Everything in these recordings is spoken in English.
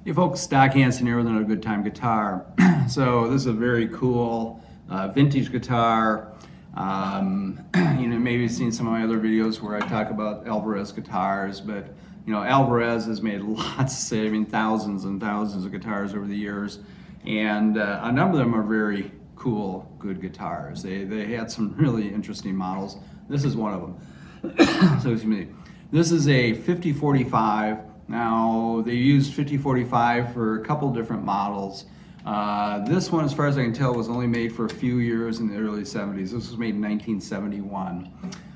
Hey folks, Doc Hansen here with another Good Time guitar. So this is a very cool vintage guitar. Maybe you've seen some of my other videos where I talk about Alvarez guitars, but Alvarez has made thousands and thousands of guitars over the years, and a number of them are very cool, good guitars. They had some really interesting models. This is one of them. So excuse me. This is a 5045. Now, they used 5045 for a couple different models. This one, as far as I can tell, was only made for a few years in the early 70s. This was made in 1971.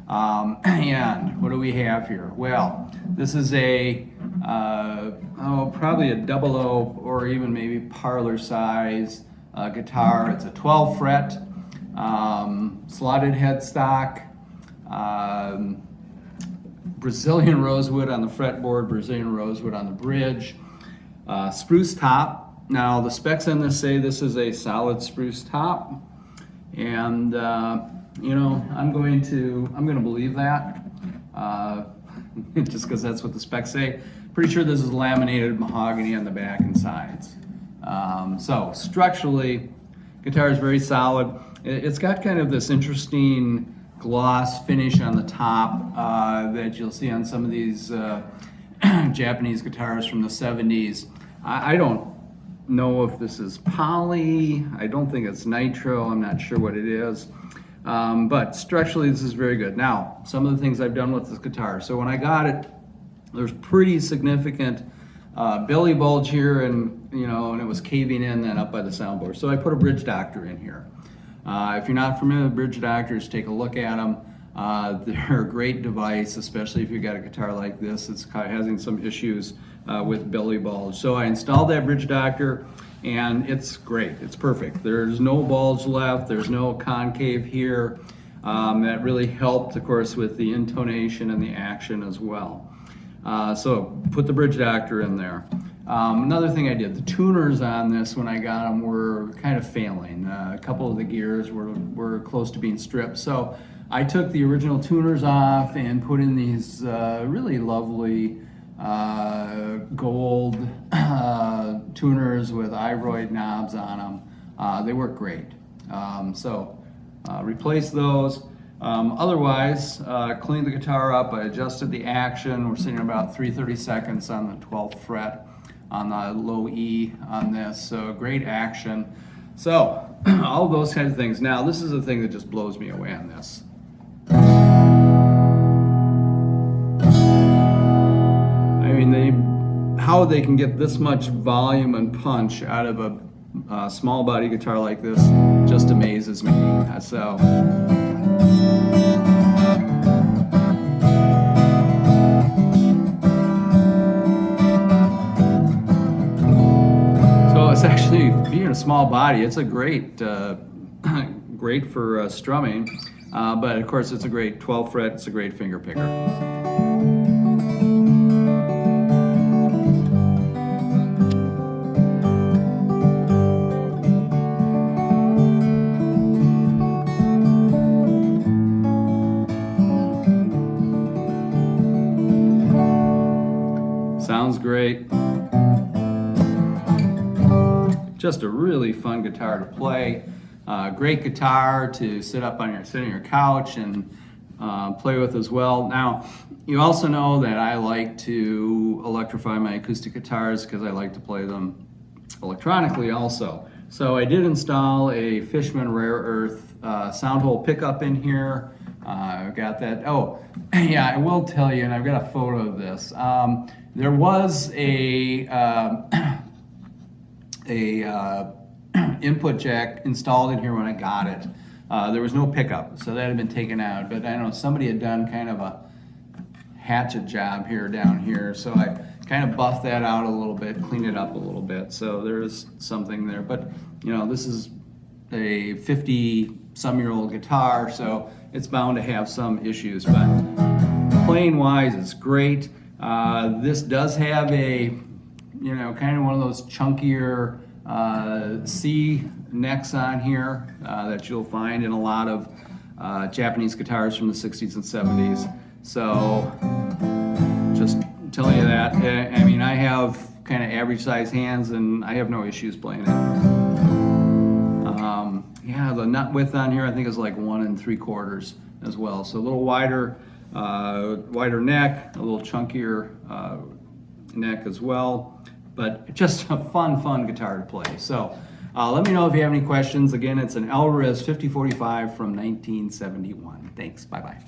And what do we have here? Well, this is a, probably a 00 or even maybe parlor size guitar. It's a 12 fret, slotted headstock, Brazilian rosewood on the fretboard, Brazilian rosewood on the bridge, spruce top. Now the specs on this say this is a solid spruce top, and I'm going to believe that just because that's what the specs say. Pretty sure this is laminated mahogany on the back and sides. So structurally, guitar is very solid. It's got kind of this interesting gloss finish on the top that you'll see on some of these Japanese guitars from the 70s. I don't know if this is poly. I don't think it's nitro. I'm not sure what it is. But structurally, this is very good. Now, some of the things I've done with this guitar. So when I got it, there's pretty significant belly bulge here, and it was caving in then up by the soundboard. So I put a bridge doctor in here. If you're not familiar with bridge doctors, take a look at them. They're a great device, especially if you've got a guitar like this that's having some issues with belly bulge. So I installed that bridge doctor, and it's great. It's perfect. There's no bulge left. There's no concave here. That really helped, of course, with the intonation and the action as well. So put the bridge doctor in there. Another thing I did, the tuners on this when I got them were kind of failing. A couple of the gears were close to being stripped. So I took the original tuners off and put in these really lovely gold tuners with ivory knobs on them. They work great. Replace those. Otherwise, cleaned the guitar up. I adjusted the action. We're sitting about 3/32 seconds on the 12th fret on the low E on this, so great action. So all those kinds of things. Now this is the thing that just blows me away on this. I mean, how they can get this much volume and punch out of a small body guitar like this just amazes me. So it's actually, being a small body, it's a great for strumming, but of course it's a great 12 fret, it's a great finger picker. Sounds great. Just a really fun guitar to play. Great guitar to sit on your couch and play with as well. Now, you also know that I like to electrify my acoustic guitars because I like to play them electronically also. So I did install a Fishman Rare Earth sound hole pickup in here. I've got that. Oh, yeah, I will tell you, and I've got a photo of this. There was a input jack installed in here when I got it. There was no pickup, so that had been taken out, but I know somebody had done kind of a hatchet job here down here, so I kind of buffed that out a little bit, cleaned it up a little bit, so there's something there. But this is a 50-some-year-old guitar, so it's bound to have some issues, but playing wise, it's great. This does have a kind of one of those chunkier C necks on here that you'll find in a lot of Japanese guitars from the 60s and 70s. So just telling you that. I mean, I have kind of average size hands, and I have no issues playing it. Yeah, the nut width on here I think is like 1 3/4 as well. So a little wider neck, a little chunkier neck as well. But just a fun guitar to play. So let me know if you have any questions. Again, it's an Alvarez 5045 from 1971. Thanks. Bye-bye.